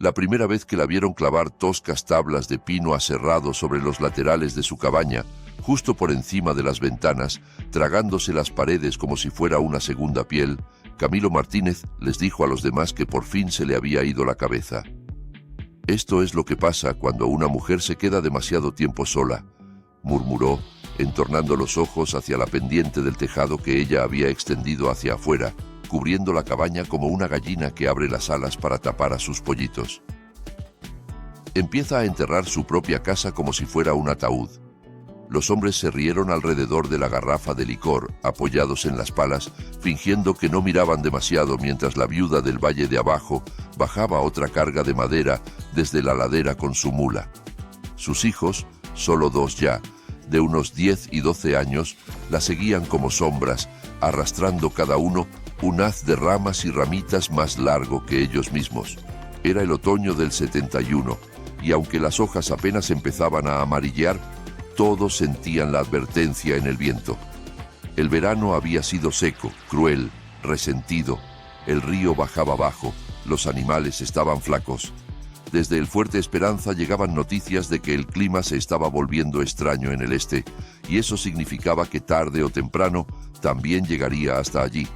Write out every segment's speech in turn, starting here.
La primera vez que la vieron clavar toscas tablas de pino aserrado sobre los laterales de su cabaña, justo por encima de las ventanas, tragándose las paredes como si fuera una segunda piel, Camilo Martínez les dijo a los demás que por fin se le había ido la cabeza. «Esto es lo que pasa cuando una mujer se queda demasiado tiempo sola», murmuró, entornando los ojos hacia la pendiente del tejado que ella había extendido hacia afuera, cubriendo la cabaña como una gallina que abre las alas para tapar a sus pollitos. Empieza a enterrar su propia casa como si fuera un ataúd. Los hombres se rieron alrededor de la garrafa de licor, apoyados en las palas, fingiendo que no miraban demasiado mientras la viuda del valle de abajo bajaba otra carga de madera desde la ladera con su mula. Sus hijos, solo dos ya, de unos 10 y 12 años, la seguían como sombras, arrastrando cada uno un haz de ramas y ramitas más largo que ellos mismos. Era el otoño del 71, y aunque las hojas apenas empezaban a amarillar, todos sentían la advertencia en el viento. El verano había sido seco, cruel, resentido. El río bajaba abajo, los animales estaban flacos. Desde el Fuerte Esperanza llegaban noticias de que el clima se estaba volviendo extraño en el este, y eso significaba que tarde o temprano también llegaría hasta allí.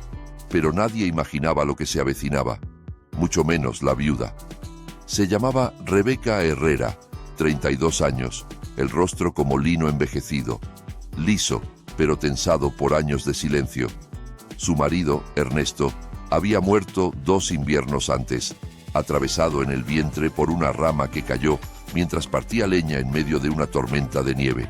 Pero nadie imaginaba lo que se avecinaba, mucho menos la viuda. Se llamaba Rebeca Herrera, 32 años, el rostro como lino envejecido, liso, pero tensado por años de silencio. Su marido, Ernesto, había muerto 2 inviernos antes, atravesado en el vientre por una rama que cayó mientras partía leña en medio de una tormenta de nieve.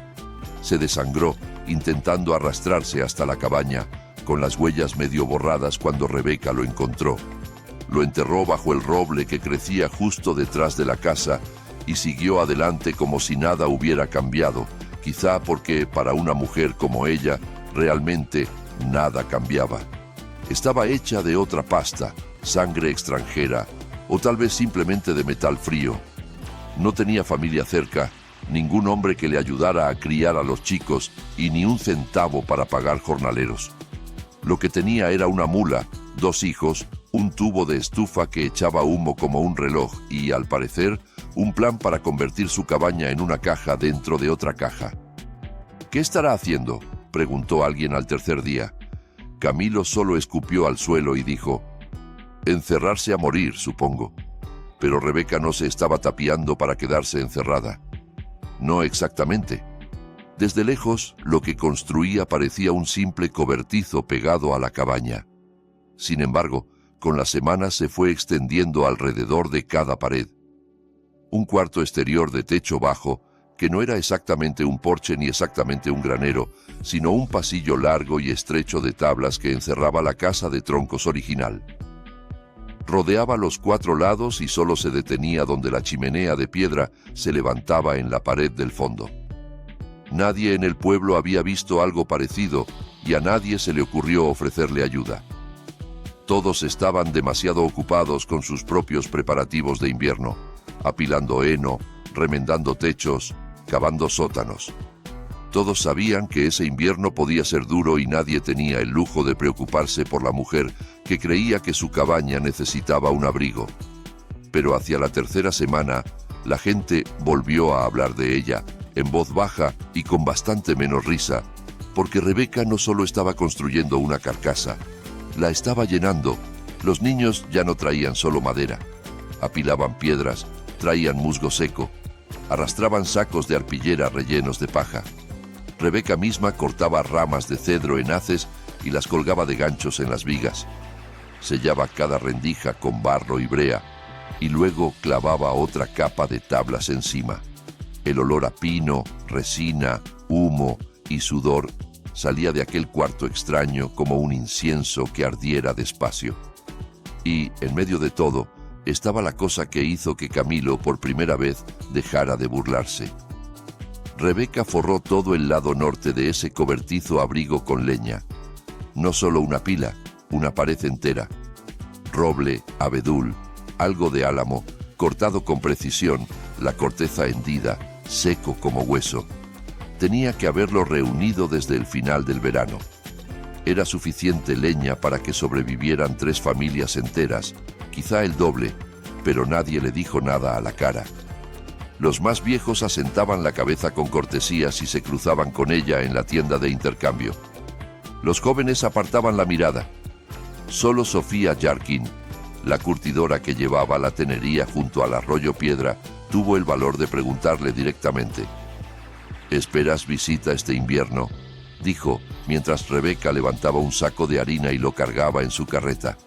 Se desangró intentando arrastrarse hasta la cabaña, con las huellas medio borradas cuando Rebeca lo encontró. Lo enterró bajo el roble que crecía justo detrás de la casa y siguió adelante como si nada hubiera cambiado, quizá porque para una mujer como ella realmente nada cambiaba. Estaba hecha de otra pasta, sangre extranjera, o tal vez simplemente de metal frío. No tenía familia cerca, ningún hombre que le ayudara a criar a los chicos y ni un centavo para pagar jornaleros. Lo que tenía era una mula, 2 hijos, un tubo de estufa que echaba humo como un reloj y, al parecer, un plan para convertir su cabaña en una caja dentro de otra caja. «¿Qué estará haciendo?», preguntó alguien al tercer día. Camilo solo escupió al suelo y dijo: «Encerrarse a morir, supongo». Pero Rebeca no se estaba tapiando para quedarse encerrada. No exactamente. Desde lejos, lo que construía parecía un simple cobertizo pegado a la cabaña. Sin embargo, con las semanas se fue extendiendo alrededor de cada pared. Un cuarto exterior de techo bajo, que no era exactamente un porche ni exactamente un granero, sino un pasillo largo y estrecho de tablas que encerraba la casa de troncos original. Rodeaba los 4 lados y solo se detenía donde la chimenea de piedra se levantaba en la pared del fondo. Nadie en el pueblo había visto algo parecido y a nadie se le ocurrió ofrecerle ayuda. Todos estaban demasiado ocupados con sus propios preparativos de invierno, apilando heno, remendando techos, cavando sótanos. Todos sabían que ese invierno podía ser duro y nadie tenía el lujo de preocuparse por la mujer que creía que su cabaña necesitaba un abrigo. Pero hacia la tercera semana, la gente volvió a hablar de ella, en voz baja y con bastante menos risa, porque Rebeca no solo estaba construyendo una carcasa, la estaba llenando. Los niños ya no traían solo madera, apilaban piedras, traían musgo seco, arrastraban sacos de arpillera rellenos de paja. Rebeca misma cortaba ramas de cedro en haces y las colgaba de ganchos en las vigas. Sellaba cada rendija con barro y brea y luego clavaba otra capa de tablas encima. El olor a pino, resina, humo y sudor salía de aquel cuarto extraño como un incienso que ardiera despacio. Y, en medio de todo, estaba la cosa que hizo que Camilo por primera vez dejara de burlarse. Rebeca forró todo el lado norte de ese cobertizo abrigo con leña. No solo una pila, una pared entera. Roble, abedul, algo de álamo, cortado con precisión, la corteza hendida, seco como hueso. Tenía que haberlo reunido desde el final del verano. Era suficiente leña para que sobrevivieran 3 familias enteras, quizá el doble, pero nadie le dijo nada a la cara. Los más viejos asentaban la cabeza con cortesía si se cruzaban con ella en la tienda de intercambio. Los jóvenes apartaban la mirada. Solo Sofía Jarkin, la curtidora que llevaba la tenería junto al arroyo Piedra, tuvo el valor de preguntarle directamente. «¿Esperas visita este invierno?», dijo, mientras Rebeca levantaba un saco de harina y lo cargaba en su carreta.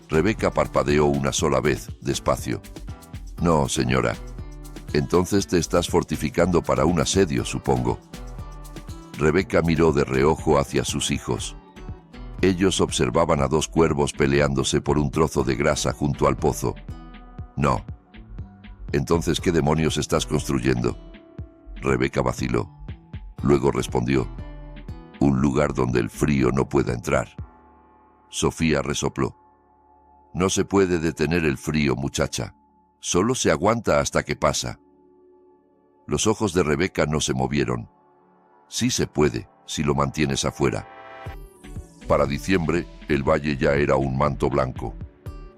Rebeca parpadeó una sola vez, despacio. «No, señora». «Entonces te estás fortificando para un asedio, supongo». Rebeca miró de reojo hacia sus hijos. Ellos observaban a dos cuervos peleándose por un trozo de grasa junto al pozo. «No». «Entonces, ¿qué demonios estás construyendo?». Rebeca vaciló. Luego respondió: «Un lugar donde el frío no pueda entrar». Sofía resopló. «No se puede detener el frío, muchacha. Solo se aguanta hasta que pasa». Los ojos de Rebeca no se movieron. «Sí se puede, si lo mantienes afuera». Para diciembre, el valle ya era un manto blanco.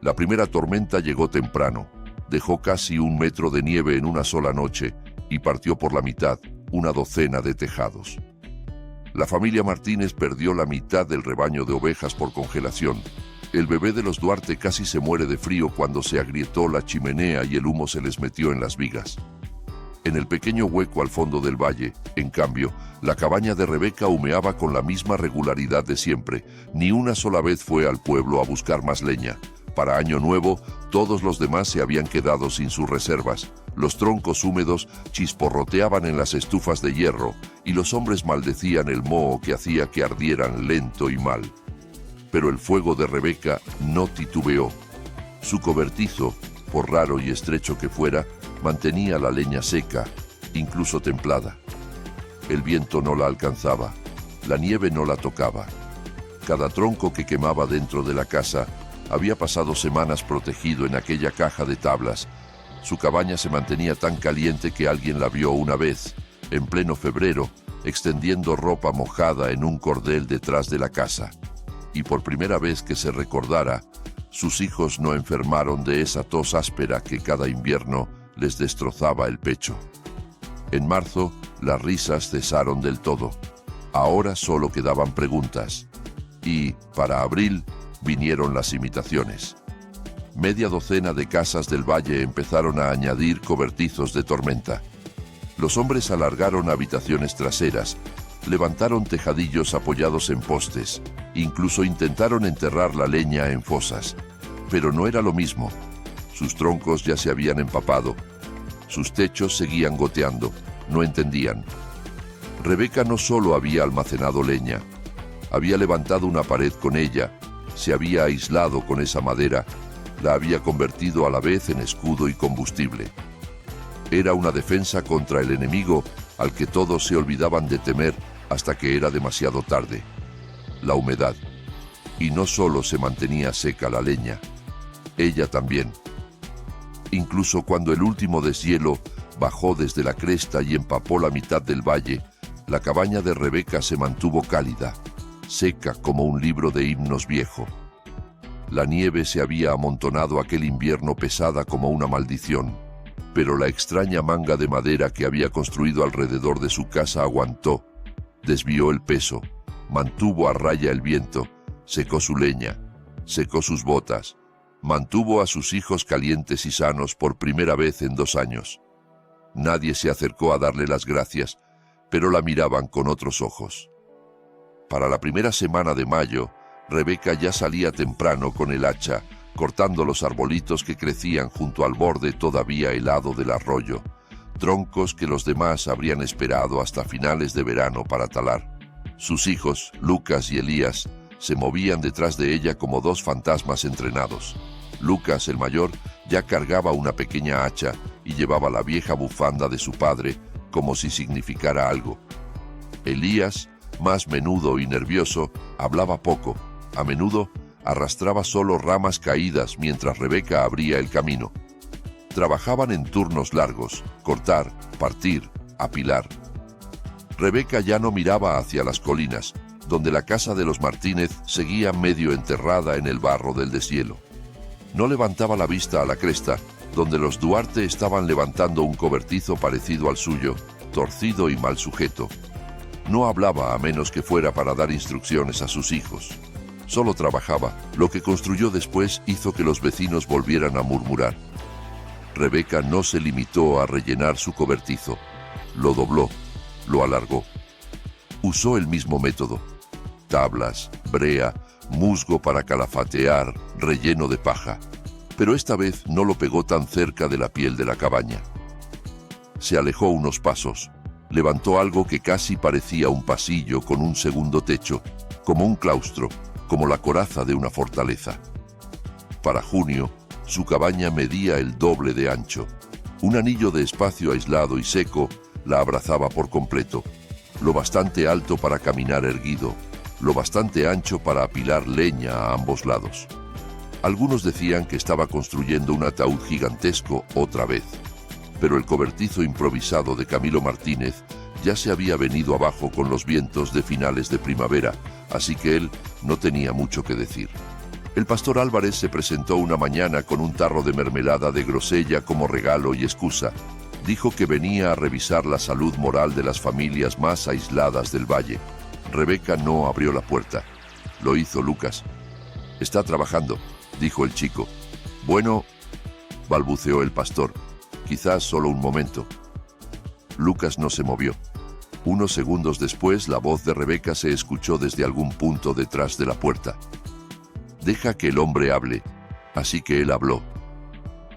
La primera tormenta llegó temprano. Dejó casi 1 metro de nieve en una sola noche y partió por la mitad una docena de tejados. La familia Martínez perdió la mitad del rebaño de ovejas por congelación. El bebé de los Duarte casi se muere de frío cuando se agrietó la chimenea y el humo se les metió en las vigas. En el pequeño hueco al fondo del valle, en cambio, la cabaña de Rebeca humeaba con la misma regularidad de siempre. Ni una sola vez fue al pueblo a buscar más leña. Para Año Nuevo, todos los demás se habían quedado sin sus reservas. Los troncos húmedos chisporroteaban en las estufas de hierro y los hombres maldecían el moho que hacía que ardieran lento y mal. Pero el fuego de Rebeca no titubeó. Su cobertizo, por raro y estrecho que fuera, mantenía la leña seca, incluso templada. El viento no la alcanzaba, la nieve no la tocaba. Cada tronco que quemaba dentro de la casa había pasado semanas protegido en aquella caja de tablas. Su cabaña se mantenía tan caliente que alguien la vio una vez, en pleno febrero, extendiendo ropa mojada en un cordel detrás de la casa. Y por primera vez que se recordara, sus hijos no enfermaron de esa tos áspera que cada invierno les destrozaba el pecho. En marzo, las risas cesaron del todo. Ahora solo quedaban preguntas. Y, para abril, vinieron las imitaciones. Media docena de casas del valle empezaron a añadir cobertizos de tormenta. Los hombres alargaron habitaciones traseras, levantaron tejadillos apoyados en postes, incluso intentaron enterrar la leña en fosas. Pero no era lo mismo. Sus troncos ya se habían empapado. Sus techos seguían goteando. No entendían. Rebeca no solo había almacenado leña, había levantado una pared con ella, se había aislado con esa madera, la había convertido a la vez en escudo y combustible. Era una defensa contra el enemigo al que todos se olvidaban de temer hasta que era demasiado tarde: la humedad. Y no solo se mantenía seca la leña, ella también. Incluso cuando el último deshielo bajó desde la cresta y empapó la mitad del valle, la cabaña de Rebeca se mantuvo cálida, seca como un libro de himnos viejo. La nieve se había amontonado aquel invierno pesada como una maldición, pero la extraña manga de madera que había construido alrededor de su casa aguantó, desvió el peso, mantuvo a raya el viento, secó su leña, secó sus botas, mantuvo a sus hijos calientes y sanos por primera vez en 2 años. Nadie se acercó a darle las gracias, pero la miraban con otros ojos. Para la primera semana de mayo, Rebeca ya salía temprano con el hacha, cortando los arbolitos que crecían junto al borde todavía helado del arroyo, troncos que los demás habrían esperado hasta finales de verano para talar. Sus hijos, Lucas y Elías, se movían detrás de ella como 2 fantasmas entrenados. Lucas, el mayor, ya cargaba una pequeña hacha y llevaba la vieja bufanda de su padre como si significara algo. Elías, más menudo y nervioso, hablaba poco. A menudo arrastraba solo ramas caídas mientras Rebeca abría el camino. Trabajaban en turnos largos: cortar, partir, apilar. Rebeca ya no miraba hacia las colinas, donde la casa de los Martínez seguía medio enterrada en el barro del deshielo. No levantaba la vista a la cresta, donde los Duarte estaban levantando un cobertizo parecido al suyo, torcido y mal sujeto. No hablaba a menos que fuera para dar instrucciones a sus hijos. Solo trabajaba. Lo que construyó después hizo que los vecinos volvieran a murmurar. Rebeca no se limitó a rellenar su cobertizo. Lo dobló, lo alargó. Usó el mismo método. Tablas, brea, musgo para calafatear, relleno de paja. Pero esta vez no lo pegó tan cerca de la piel de la cabaña. Se alejó unos pasos. Levantó algo que casi parecía un pasillo con un segundo techo, como un claustro, como la coraza de una fortaleza. Para junio, su cabaña medía el doble de ancho. Un anillo de espacio aislado y seco la abrazaba por completo, lo bastante alto para caminar erguido, lo bastante ancho para apilar leña a ambos lados. Algunos decían que estaba construyendo un ataúd gigantesco otra vez, pero el cobertizo improvisado de Camilo Martínez ya se había venido abajo con los vientos de finales de primavera, así que él no tenía mucho que decir. El pastor Álvarez se presentó una mañana con un tarro de mermelada de grosella como regalo y excusa. Dijo que venía a revisar la salud moral de las familias más aisladas del valle. Rebeca no abrió la puerta. Lo hizo Lucas. «Está trabajando», dijo el chico. «Bueno», balbuceó el pastor, «quizás solo un momento». Lucas no se movió. Unos segundos después, la voz de Rebeca se escuchó desde algún punto detrás de la puerta. «Deja que el hombre hable». Así que él habló.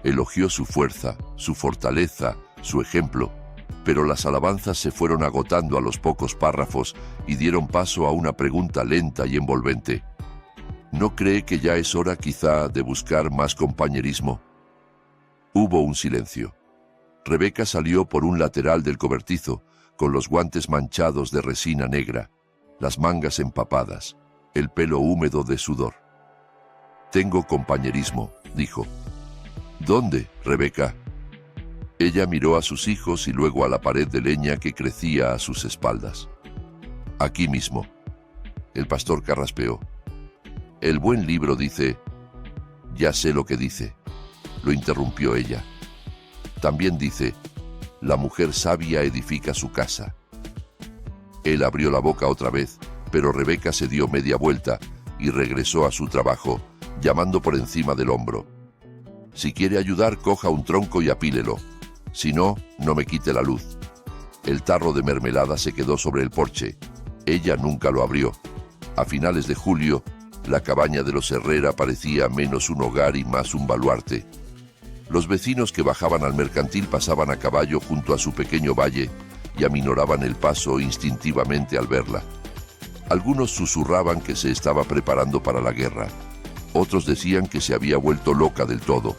Elogió su fuerza, su fortaleza, su ejemplo, pero las alabanzas se fueron agotando a los pocos párrafos y dieron paso a una pregunta lenta y envolvente. ¿No cree que ya es hora quizá de buscar más compañerismo? Hubo un silencio. Rebeca salió por un lateral del cobertizo, con los guantes manchados de resina negra, las mangas empapadas, el pelo húmedo de sudor. «Tengo compañerismo», dijo. «¿Dónde, Rebeca?» Ella miró a sus hijos y luego a la pared de leña que crecía a sus espaldas. «Aquí mismo». El pastor carraspeó. «El buen libro dice...». «Ya sé lo que dice», lo interrumpió ella. «También dice, la mujer sabia edifica su casa». Él abrió la boca otra vez, pero Rebeca se dio media vuelta y regresó a su trabajo, llamando por encima del hombro. «Si quiere ayudar, coja un tronco y apílelo. Si no, no me quite la luz». El tarro de mermelada se quedó sobre el porche. Ella nunca lo abrió. A finales de julio, la cabaña de los Herrera parecía menos un hogar y más un baluarte. Los vecinos que bajaban al mercantil pasaban a caballo junto a su pequeño valle y aminoraban el paso instintivamente al verla. Algunos susurraban que se estaba preparando para la guerra. Otros decían que se había vuelto loca del todo.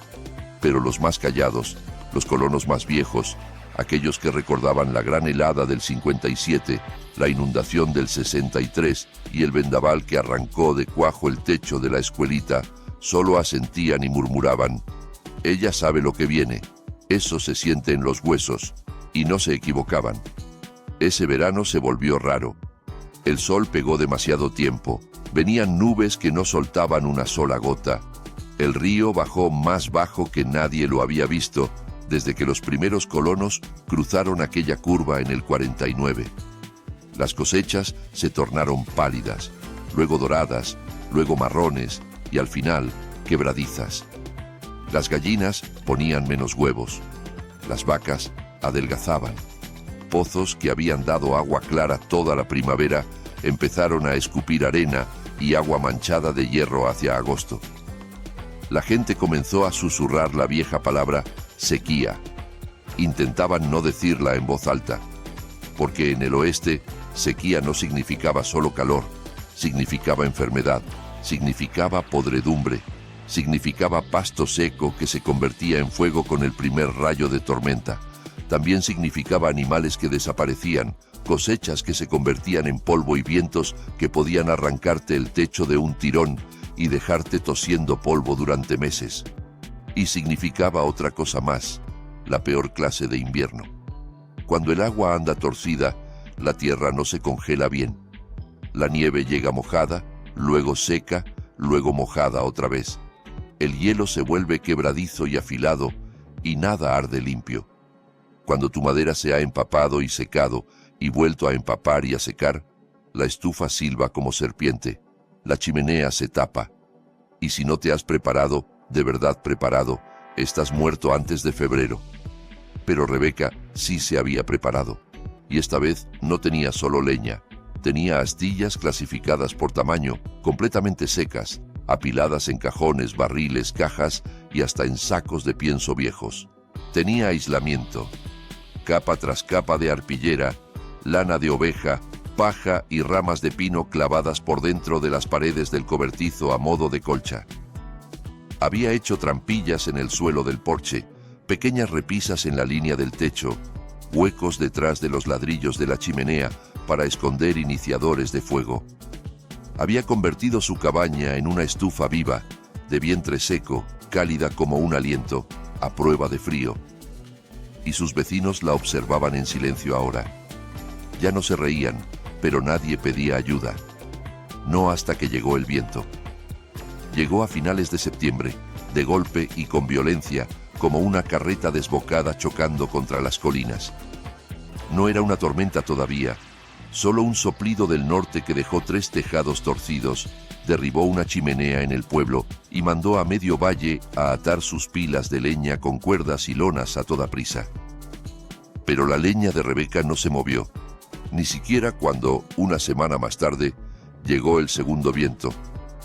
Pero los más callados, los colonos más viejos, aquellos que recordaban la gran helada del 57, la inundación del 63 y el vendaval que arrancó de cuajo el techo de la escuelita, solo asentían y murmuraban: «Ella sabe lo que viene, eso se siente en los huesos», y no se equivocaban. Ese verano se volvió raro. El sol pegó demasiado tiempo, venían nubes que no soltaban una sola gota. El río bajó más bajo que nadie lo había visto desde que los primeros colonos cruzaron aquella curva en el 49. Las cosechas se tornaron pálidas, luego doradas, luego marrones y al final quebradizas. Las gallinas ponían menos huevos, las vacas adelgazaban. Pozos que habían dado agua clara toda la primavera empezaron a escupir arena y agua manchada de hierro hacia agosto. La gente comenzó a susurrar la vieja palabra sequía. Intentaban no decirla en voz alta, porque en el oeste sequía no significaba solo calor, significaba enfermedad, significaba podredumbre, significaba pasto seco que se convertía en fuego con el primer rayo de tormenta. También significaba animales que desaparecían, cosechas que se convertían en polvo y vientos que podían arrancarte el techo de un tirón y dejarte tosiendo polvo durante meses. Y significaba otra cosa más, la peor clase de invierno. Cuando el agua anda torcida, la tierra no se congela bien. La nieve llega mojada, luego seca, luego mojada otra vez. El hielo se vuelve quebradizo y afilado, y nada arde limpio. Cuando tu madera se ha empapado y secado, y vuelto a empapar y a secar, la estufa silba como serpiente, la chimenea se tapa. Y si no te has preparado, de verdad preparado, estás muerto antes de febrero. Pero Rebeca sí se había preparado, y esta vez no tenía solo leña, tenía astillas clasificadas por tamaño, completamente secas, apiladas en cajones, barriles, cajas y hasta en sacos de pienso viejos. Tenía aislamiento, capa tras capa de arpillera, lana de oveja, paja y ramas de pino clavadas por dentro de las paredes del cobertizo a modo de colcha. Había hecho trampillas en el suelo del porche, pequeñas repisas en la línea del techo, huecos detrás de los ladrillos de la chimenea para esconder iniciadores de fuego. Había convertido su cabaña en una estufa viva, de vientre seco, cálida como un aliento, a prueba de frío. Y sus vecinos la observaban en silencio ahora. Ya no se reían, pero nadie pedía ayuda. No hasta que llegó el viento. Llegó a finales de septiembre, de golpe y con violencia, como una carreta desbocada chocando contra las colinas. No era una tormenta todavía, solo un soplido del norte que dejó 3 tejados torcidos, derribó una chimenea en el pueblo y mandó a medio valle a atar sus pilas de leña con cuerdas y lonas a toda prisa. Pero la leña de Rebeca no se movió, ni siquiera cuando, una semana más tarde, llegó el segundo viento,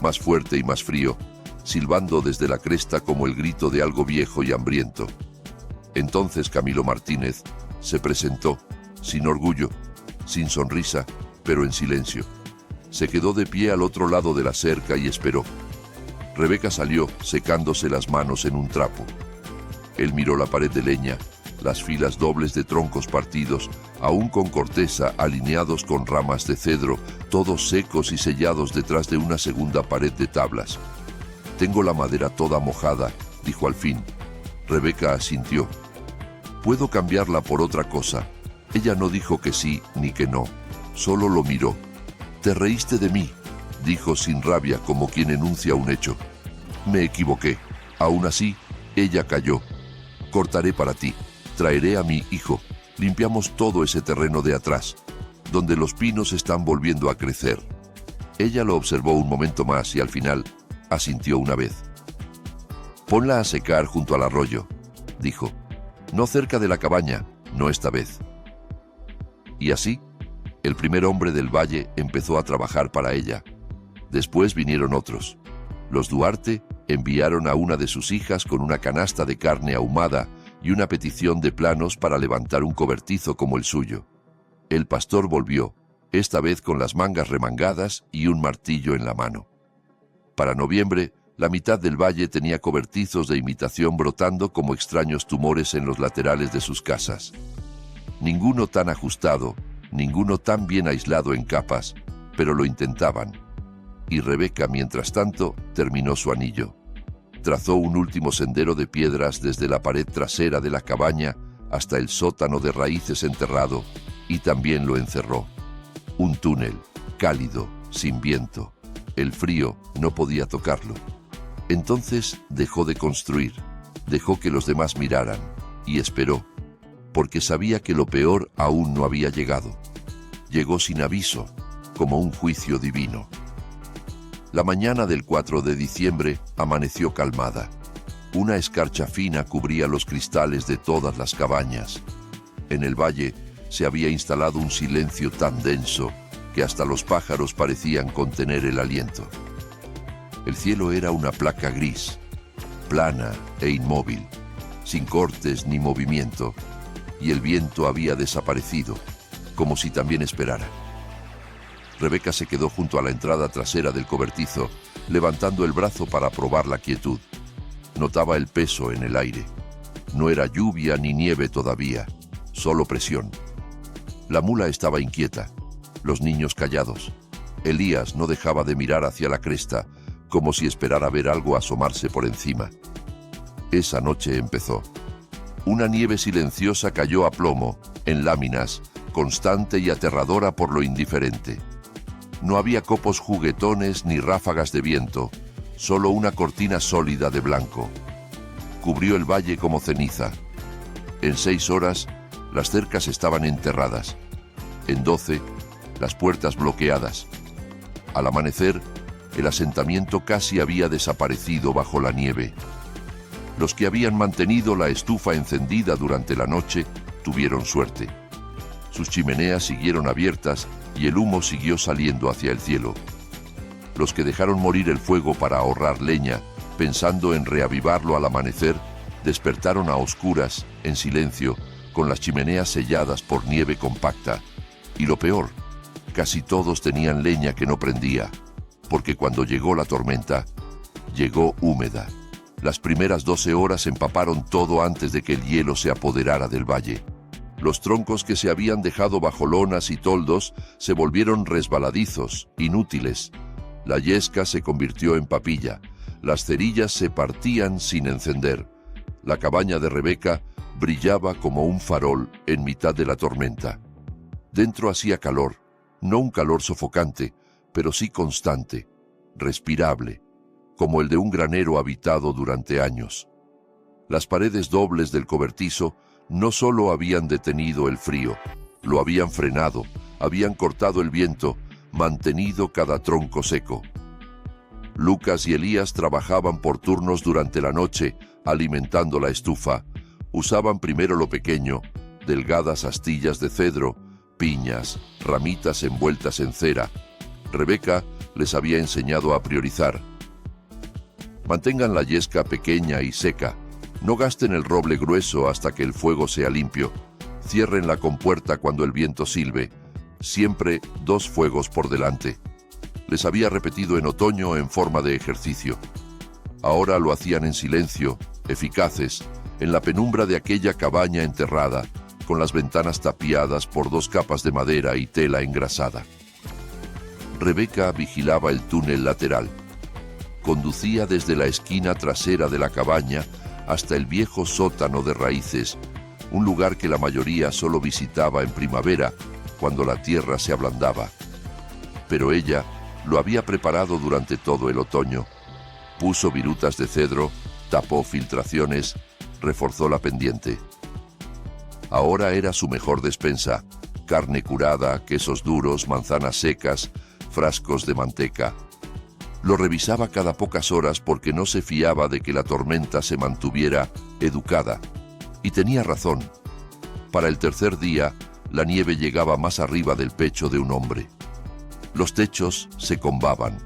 más fuerte y más frío, silbando desde la cresta como el grito de algo viejo y hambriento. Entonces Camilo Martínez se presentó, sin orgullo, sin sonrisa, pero en silencio. Se quedó de pie al otro lado de la cerca y esperó. Rebeca salió, secándose las manos en un trapo. Él miró la pared de leña, las filas dobles de troncos partidos, aún con corteza, alineados con ramas de cedro, todos secos y sellados detrás de una segunda pared de tablas. «Tengo la madera toda mojada», dijo al fin. Rebeca asintió. «Puedo cambiarla por otra cosa». Ella no dijo que sí ni que no, solo lo miró. «Te reíste de mí», dijo sin rabia como quien enuncia un hecho. «Me equivoqué». Aún así, ella calló. «Cortaré para ti, traeré a mi hijo, limpiamos todo ese terreno de atrás, donde los pinos están volviendo a crecer». Ella lo observó un momento más y al final asintió una vez. «Ponla a secar junto al arroyo», dijo. «No cerca de la cabaña, no esta vez». Y así, el primer hombre del valle empezó a trabajar para ella. Después vinieron otros. Los Duarte enviaron a una de sus hijas con una canasta de carne ahumada y una petición de planos para levantar un cobertizo como el suyo. El pastor volvió, esta vez con las mangas remangadas y un martillo en la mano. Para noviembre, la mitad del valle tenía cobertizos de imitación brotando como extraños tumores en los laterales de sus casas. Ninguno tan ajustado, ninguno tan bien aislado en capas, pero lo intentaban. Y Rebeca, mientras tanto, terminó su anillo. Trazó un último sendero de piedras desde la pared trasera de la cabaña hasta el sótano de raíces enterrado, y también lo encerró. Un túnel, cálido, sin viento. El frío no podía tocarlo. Entonces dejó de construir, dejó que los demás miraran, y esperó, porque sabía que lo peor aún no había llegado. Llegó sin aviso, como un juicio divino. La mañana del 4 de diciembre amaneció calmada. Una escarcha fina cubría los cristales de todas las cabañas. En el valle se había instalado un silencio tan denso que hasta los pájaros parecían contener el aliento. El cielo era una placa gris, plana e inmóvil, sin cortes ni movimiento, y el viento había desaparecido, como si también esperara. Rebeca se quedó junto a la entrada trasera del cobertizo, levantando el brazo para probar la quietud. Notaba el peso en el aire. No era lluvia ni nieve todavía, solo presión. La mula estaba inquieta, los niños callados. Elías no dejaba de mirar hacia la cresta, como si esperara ver algo asomarse por encima. Esa noche empezó. Una nieve silenciosa cayó a plomo, en láminas, constante y aterradora por lo indiferente. No había copos juguetones ni ráfagas de viento, solo una cortina sólida de blanco. Cubrió el valle como ceniza. En 6 horas, las cercas estaban enterradas. En 12, las puertas bloqueadas. Al amanecer, el asentamiento casi había desaparecido bajo la nieve. Los que habían mantenido la estufa encendida durante la noche tuvieron suerte. Sus chimeneas siguieron abiertas y el humo siguió saliendo hacia el cielo. Los que dejaron morir el fuego para ahorrar leña, pensando en reavivarlo al amanecer, despertaron a oscuras, en silencio, con las chimeneas selladas por nieve compacta. Y lo peor, casi todos tenían leña que no prendía, porque cuando llegó la tormenta, llegó húmeda. Las primeras 12 horas empaparon todo antes de que el hielo se apoderara del valle. Los troncos que se habían dejado bajo lonas y toldos se volvieron resbaladizos, inútiles. La yesca se convirtió en papilla. Las cerillas se partían sin encender. La cabaña de Rebeca brillaba como un farol en mitad de la tormenta. Dentro hacía calor, no un calor sofocante, pero sí constante, respirable, como el de un granero habitado durante años. Las paredes dobles del cobertizo no solo habían detenido el frío, lo habían frenado, habían cortado el viento, mantenido cada tronco seco. Lucas y Elías trabajaban por turnos durante la noche, alimentando la estufa. Usaban primero lo pequeño, delgadas astillas de cedro, piñas, ramitas envueltas en cera. Rebeca les había enseñado a priorizar. Mantengan la yesca pequeña y seca. No gasten el roble grueso hasta que el fuego sea limpio. Cierren la compuerta cuando el viento silbe. Siempre 2 fuegos por delante. Les había repetido en otoño en forma de ejercicio. Ahora lo hacían en silencio, eficaces, en la penumbra de aquella cabaña enterrada, con las ventanas tapiadas por 2 capas de madera y tela engrasada. Rebeca vigilaba el túnel lateral. Conducía desde la esquina trasera de la cabaña hasta el viejo sótano de raíces, un lugar que la mayoría solo visitaba en primavera, cuando la tierra se ablandaba. Pero ella lo había preparado durante todo el otoño. Puso virutas de cedro, tapó filtraciones, reforzó la pendiente. Ahora era su mejor despensa: carne curada, quesos duros, manzanas secas, frascos de manteca. Lo revisaba cada pocas horas porque no se fiaba de que la tormenta se mantuviera educada. Y tenía razón. Para el tercer día, la nieve llegaba más arriba del pecho de un hombre. Los techos se combaban.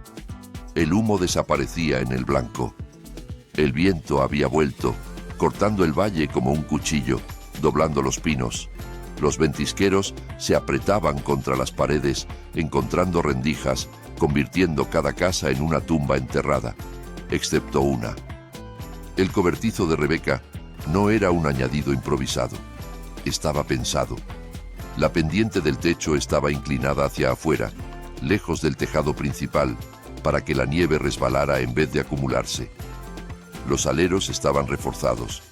El humo desaparecía en el blanco. El viento había vuelto, cortando el valle como un cuchillo, doblando los pinos. Los ventisqueros se apretaban contra las paredes, encontrando rendijas, convirtiendo cada casa en una tumba enterrada, excepto una. El cobertizo de Rebeca no era un añadido improvisado. Estaba pensado. La pendiente del techo estaba inclinada hacia afuera, lejos del tejado principal, para que la nieve resbalara en vez de acumularse. Los aleros estaban reforzados.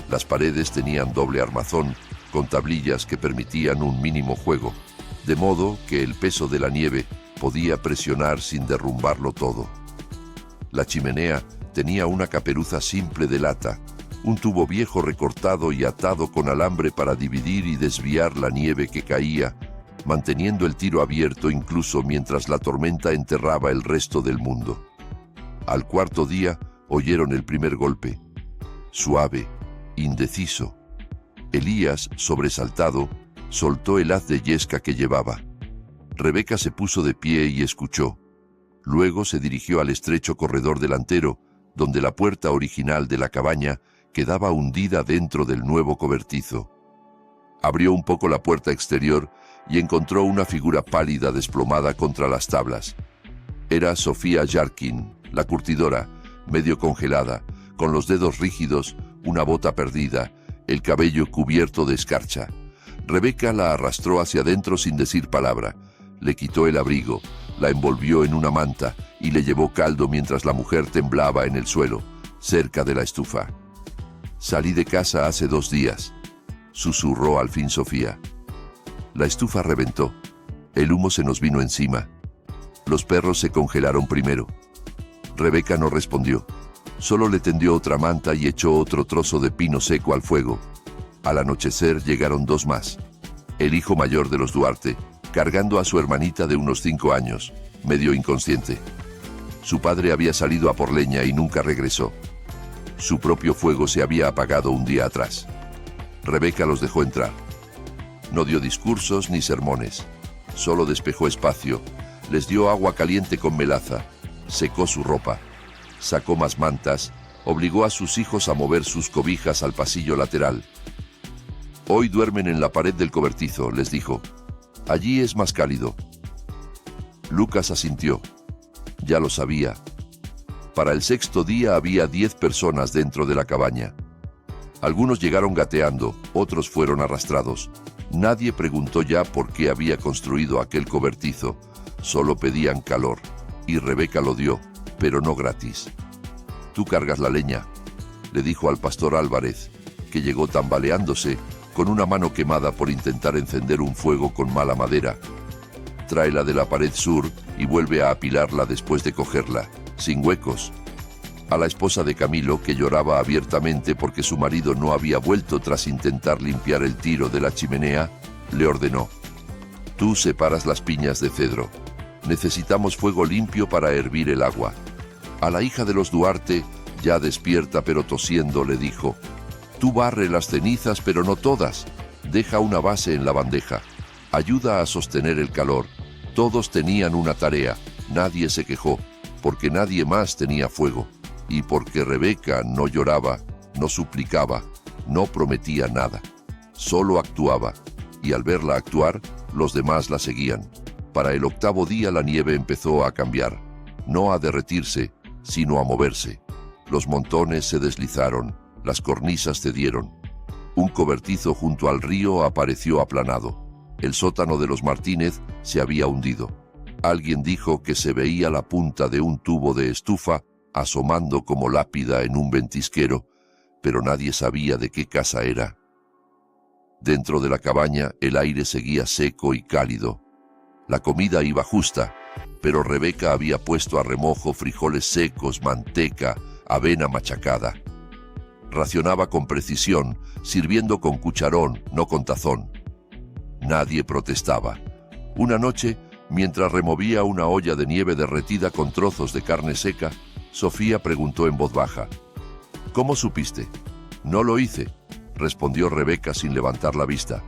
Las paredes tenían doble armazón, con tablillas que permitían un mínimo juego, de modo que el peso de la nieve podía presionar sin derrumbarlo todo. La chimenea tenía una caperuza simple de lata, un tubo viejo recortado y atado con alambre para dividir y desviar la nieve que caía, manteniendo el tiro abierto incluso mientras la tormenta enterraba el resto del mundo. Al 4.º día oyeron el primer golpe. Suave, indeciso. Elías, sobresaltado, soltó el haz de yesca que llevaba. Rebeca se puso de pie y escuchó. Luego se dirigió al estrecho corredor delantero, donde la puerta original de la cabaña quedaba hundida dentro del nuevo cobertizo. Abrió un poco la puerta exterior y encontró una figura pálida desplomada contra las tablas. Era Sofía Jarkin, la curtidora, medio congelada, con los dedos rígidos, una bota perdida, el cabello cubierto de escarcha. Rebeca la arrastró hacia adentro sin decir palabra. Le quitó el abrigo, la envolvió en una manta y le llevó caldo mientras la mujer temblaba en el suelo, cerca de la estufa. «Salí de casa hace 2 días», susurró al fin Sofía. La estufa reventó. El humo se nos vino encima. Los perros se congelaron primero. Rebeca no respondió. Solo le tendió otra manta y echó otro trozo de pino seco al fuego. Al anochecer llegaron dos más. El hijo mayor de los Duarte, cargando a su hermanita de unos 5 años, medio inconsciente. Su padre había salido a por leña y nunca regresó. Su propio fuego se había apagado un día atrás. Rebeca los dejó entrar. No dio discursos ni sermones. Solo despejó espacio, les dio agua caliente con melaza, secó su ropa, sacó más mantas, obligó a sus hijos a mover sus cobijas al pasillo lateral. Hoy duermen en la pared del cobertizo, les dijo. Allí es más cálido. Lucas asintió. Ya lo sabía. Para el sexto día había 10 personas dentro de la cabaña. Algunos llegaron gateando, otros fueron arrastrados. Nadie preguntó ya por qué había construido aquel cobertizo. Solo pedían calor. Y Rebeca lo dio, pero no gratis. Tú cargas la leña, le dijo al pastor Álvarez, que llegó tambaleándose, con una mano quemada por intentar encender un fuego con mala madera. Tráela de la pared sur y vuelve a apilarla después de cogerla, sin huecos. A la esposa de Camilo, que lloraba abiertamente porque su marido no había vuelto tras intentar limpiar el tiro de la chimenea, le ordenó: tú separas las piñas de cedro. Necesitamos fuego limpio para hervir el agua. A la hija de los Duarte, ya despierta pero tosiendo, le dijo: tú barre las cenizas, pero no todas. Deja una base en la bandeja. Ayuda a sostener el calor. Todos tenían una tarea. Nadie se quejó, porque nadie más tenía fuego. Y porque Rebeca no lloraba, no suplicaba, no prometía nada. Solo actuaba. Y al verla actuar, los demás la seguían. Para el 8º día la nieve empezó a cambiar. No a derretirse, sino a moverse. Los montones se deslizaron. Las cornisas cedieron. Un cobertizo junto al río apareció aplanado. El sótano de los Martínez se había hundido. Alguien dijo que se veía la punta de un tubo de estufa asomando como lápida en un ventisquero, pero nadie sabía de qué casa era. Dentro de la cabaña el aire seguía seco y cálido. La comida iba justa, pero Rebeca había puesto a remojo frijoles secos, manteca, avena machacada. Racionaba con precisión, sirviendo con cucharón, no con tazón. Nadie protestaba. Una noche, mientras removía una olla de nieve derretida con trozos de carne seca, Sofía preguntó en voz baja: ¿cómo supiste? No lo hice, respondió Rebeca sin levantar la vista.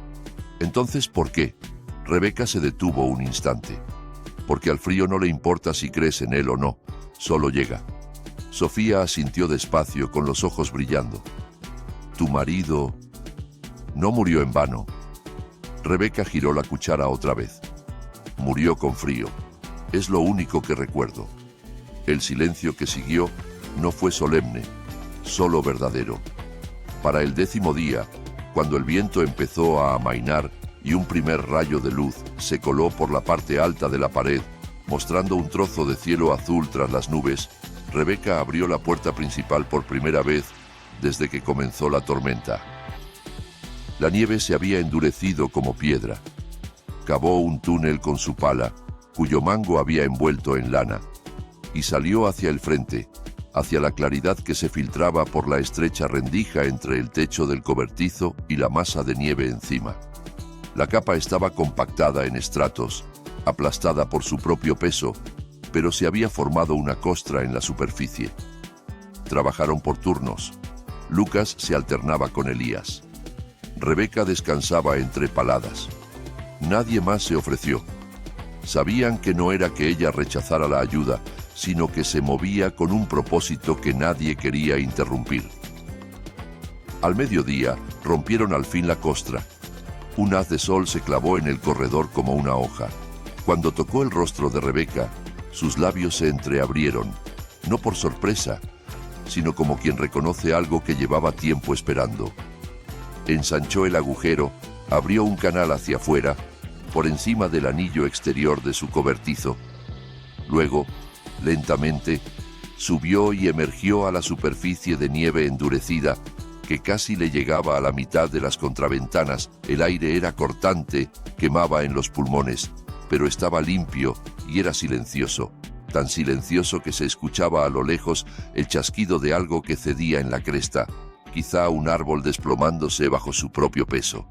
Entonces, ¿por qué? Rebeca se detuvo un instante. Porque al frío no le importa si crees en él o no, solo llega. Sofía asintió despacio, con los ojos brillando. Tu marido no murió en vano. Rebeca giró la cuchara otra vez. Murió con frío. Es lo único que recuerdo. El silencio que siguió no fue solemne, solo verdadero. Para el 10º día, cuando el viento empezó a amainar y un primer rayo de luz se coló por la parte alta de la pared, mostrando un trozo de cielo azul tras las nubes, Rebeca abrió la puerta principal por primera vez desde que comenzó la tormenta. La nieve se había endurecido como piedra. Cavó un túnel con su pala, cuyo mango había envuelto en lana, y salió hacia el frente, hacia la claridad que se filtraba por la estrecha rendija entre el techo del cobertizo y la masa de nieve encima. La capa estaba compactada en estratos, aplastada por su propio peso, pero se había formado una costra en la superficie. Trabajaron por turnos. Lucas se alternaba con Elías. Rebeca descansaba entre paladas. Nadie más se ofreció. Sabían que no era que ella rechazara la ayuda, sino que se movía con un propósito que nadie quería interrumpir. Al mediodía rompieron al fin la costra. Un haz de sol se clavó en el corredor como una hoja. Cuando tocó el rostro de Rebeca, sus labios se entreabrieron, no por sorpresa, sino como quien reconoce algo que llevaba tiempo esperando. Ensanchó el agujero, abrió un canal hacia afuera, por encima del anillo exterior de su cobertizo. Luego, lentamente, subió y emergió a la superficie de nieve endurecida que casi le llegaba a la mitad de las contraventanas. El aire era cortante, quemaba en los pulmones, pero estaba limpio y era silencioso. tan silencioso que se escuchaba a lo lejos el chasquido de algo que cedía en la cresta, quizá un árbol desplomándose bajo su propio peso.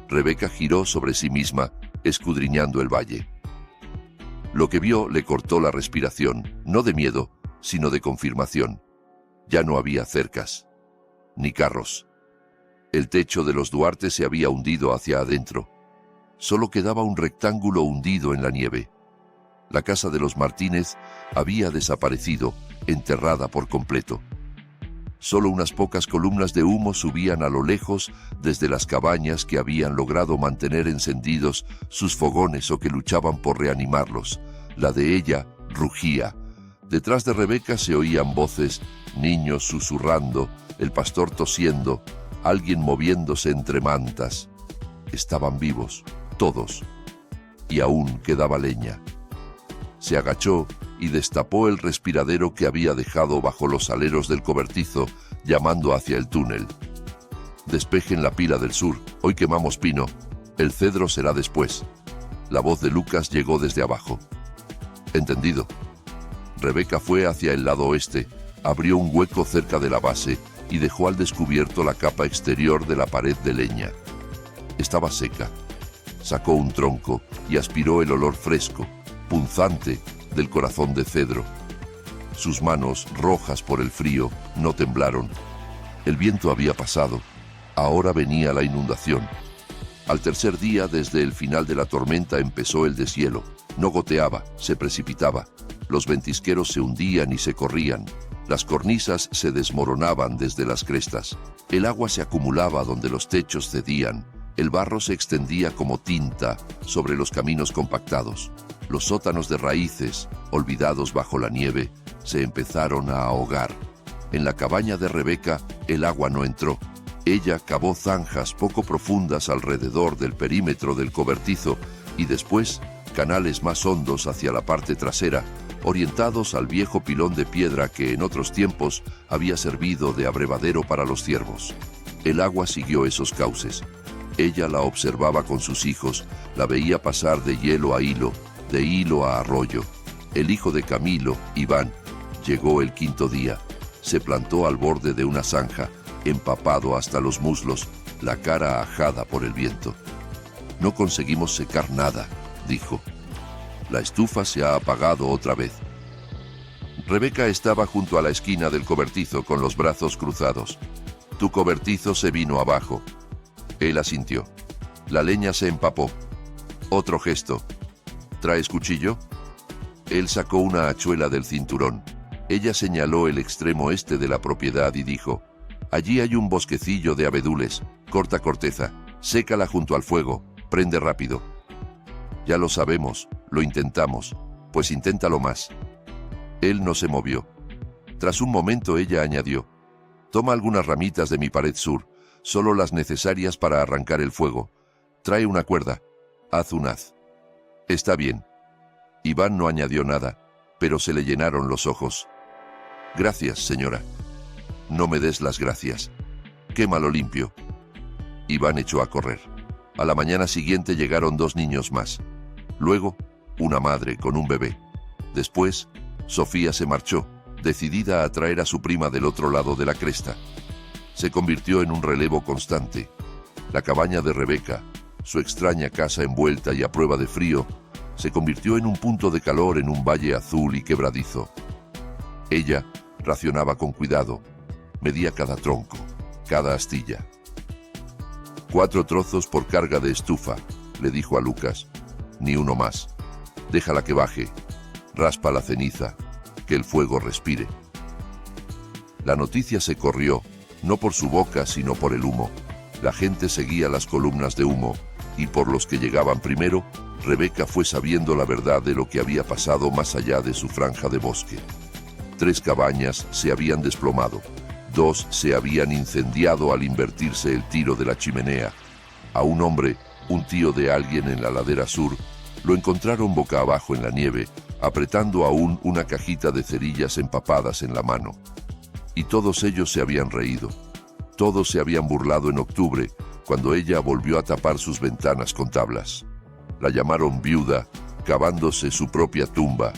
Rebeca giró sobre sí misma, escudriñando el valle. Lo que vio le cortó la respiración, no de miedo, sino de confirmación. Ya no había cercas, ni carros. El techo de los Duarte se había hundido hacia adentro. Solo quedaba un rectángulo hundido en la nieve. La casa de los Martínez había desaparecido, enterrada por completo. Solo unas pocas columnas de humo subían a lo lejos desde las cabañas que habían logrado mantener encendidos sus fogones o que luchaban por reanimarlos. La de ella rugía. Detrás de Rebeca se oían voces, niños susurrando, el pastor tosiendo, alguien moviéndose entre mantas. Estaban vivos, todos, y aún quedaba leña. Se agachó y destapó el respiradero que había dejado bajo los aleros del cobertizo, llamando hacia el túnel. Despejen la pila del sur, hoy quemamos pino, el cedro será después. La voz de Lucas llegó desde abajo. Entendido. Rebeca fue hacia el lado oeste, abrió un hueco cerca de la base y dejó al descubierto la capa exterior de la pared de leña. Estaba seca. Sacó un tronco y aspiró el olor fresco, punzante, del corazón de cedro. Sus manos, rojas por el frío, no temblaron. El viento había pasado. Ahora venía la inundación. Al tercer día, desde el final de la tormenta, empezó el deshielo. No goteaba, se precipitaba. Los ventisqueros se hundían y se corrían. Las cornisas se desmoronaban desde las crestas. El agua se acumulaba donde los techos cedían. El barro se extendía como tinta sobre los caminos compactados. Los sótanos de raíces, olvidados bajo la nieve, se empezaron a ahogar. En la cabaña de Rebeca, el agua no entró. Ella cavó zanjas poco profundas alrededor del perímetro del cobertizo y después canales más hondos hacia la parte trasera, orientados al viejo pilón de piedra que en otros tiempos había servido de abrevadero para los ciervos. El agua siguió esos cauces. Ella la observaba con sus hijos, la veía pasar de hielo a hilo, de hilo a arroyo. El hijo de Camilo, Iván, llegó el quinto día. Se plantó al borde de una zanja, empapado hasta los muslos, la cara ajada por el viento. No conseguimos secar nada, dijo. La estufa se ha apagado otra vez. Rebeca estaba junto a la esquina del cobertizo con los brazos cruzados. Tu cobertizo se vino abajo. Él asintió. La leña se empapó. Otro gesto. ¿Traes cuchillo? Él sacó una hachuela del cinturón. Ella señaló el extremo este de la propiedad y dijo: allí hay un bosquecillo de abedules. Corta corteza. Sécala junto al fuego. Prende rápido. Ya lo sabemos. Lo intentamos. Pues inténtalo más. Él no se movió. Tras un momento ella añadió: toma algunas ramitas de mi pared sur, solo las necesarias para arrancar el fuego. Trae una cuerda. Haz un haz. Está bien. Iván no añadió nada, pero se le llenaron los ojos. Gracias, señora. No me des las gracias. Quémalo limpio. Iván echó a correr. A la mañana siguiente llegaron 2 niños más. Luego, una madre con un bebé. Después, Sofía se marchó, decidida a traer a su prima del otro lado de la cresta. Se convirtió en un relevo constante. La cabaña de Rebeca, su extraña casa envuelta y a prueba de frío, se convirtió en un punto de calor en un valle azul y quebradizo. Ella racionaba con cuidado, medía cada tronco, cada astilla. 4 trozos por carga de estufa, le dijo a Lucas. Ni uno más. Déjala que baje. Raspa la ceniza, que el fuego respire. La noticia se corrió, no por su boca, sino por el humo. La gente seguía las columnas de humo, y por los que llegaban primero, Rebeca fue sabiendo la verdad de lo que había pasado más allá de su franja de bosque. 3 cabañas se habían desplomado, 2 se habían incendiado al invertirse el tiro de la chimenea. A un hombre, un tío de alguien en la ladera sur, lo encontraron boca abajo en la nieve, apretando aún una cajita de cerillas empapadas en la mano. Y todos ellos se habían reído. Todos se habían burlado en octubre, cuando ella volvió a tapar sus ventanas con tablas. La llamaron viuda, cavándose su propia tumba.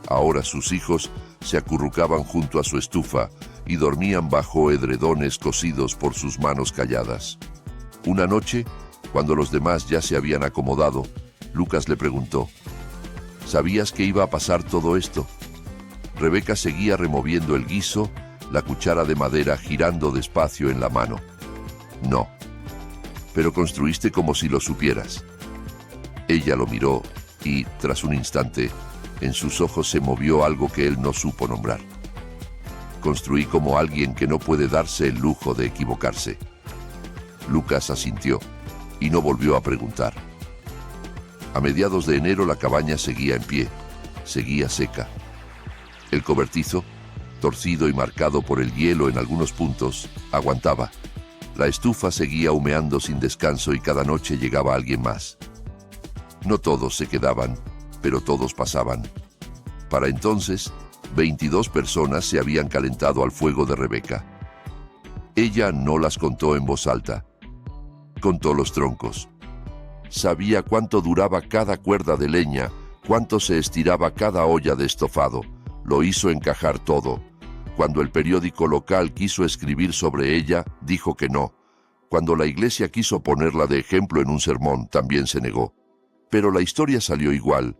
Ahora sus hijos se acurrucaban junto a su estufa y dormían bajo edredones cosidos por sus manos calladas. Una noche, cuando los demás ya se habían acomodado, Lucas le preguntó: ¿sabías que iba a pasar todo esto? Rebeca seguía removiendo el guiso, la cuchara de madera girando despacio en la mano. No, pero construiste como si lo supieras. Ella lo miró y, tras un instante, en sus ojos se movió algo que él no supo nombrar. Construí como alguien que no puede darse el lujo de equivocarse. Lucas asintió y no volvió a preguntar. A mediados de enero la cabaña seguía en pie, seguía seca. El cobertizo, torcido y marcado por el hielo en algunos puntos, aguantaba. La estufa seguía humeando sin descanso y cada noche llegaba alguien más. No todos se quedaban, pero todos pasaban. Para entonces, 22 personas se habían calentado al fuego de Rebeca. Ella no las contó en voz alta. Contó los troncos. Sabía cuánto duraba cada cuerda de leña, cuánto se estiraba cada olla de estofado. Lo hizo encajar todo. Cuando el periódico local quiso escribir sobre ella, dijo que no. Cuando la iglesia quiso ponerla de ejemplo en un sermón, también se negó. Pero la historia salió igual.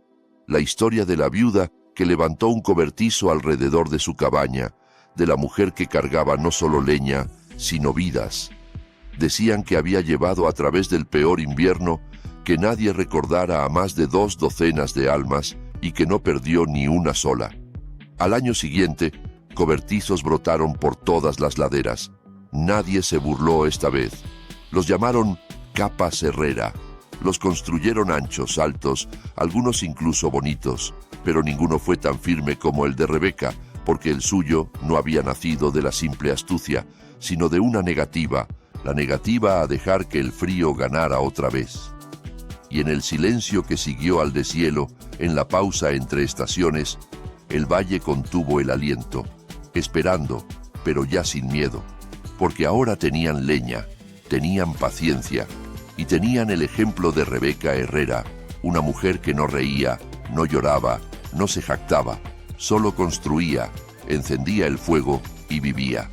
La historia de la viuda que levantó un cobertizo alrededor de su cabaña, de la mujer que cargaba no solo leña, sino vidas. Decían que había llevado a través del peor invierno, que nadie recordara a más de 2 docenas de almas y que no perdió ni una sola. Al año siguiente, cobertizos brotaron por todas las laderas. Nadie se burló esta vez. Los llamaron capas Herrera. Los construyeron anchos, altos, algunos incluso bonitos, pero ninguno fue tan firme como el de Rebeca, porque el suyo no había nacido de la simple astucia, sino de una negativa, la negativa a dejar que el frío ganara otra vez. Y en el silencio que siguió al deshielo, en la pausa entre estaciones, el valle contuvo el aliento, esperando, pero ya sin miedo, porque ahora tenían leña, tenían paciencia, y tenían el ejemplo de Rebeca Herrera, una mujer que no reía, no lloraba, no se jactaba, solo construía, encendía el fuego y vivía.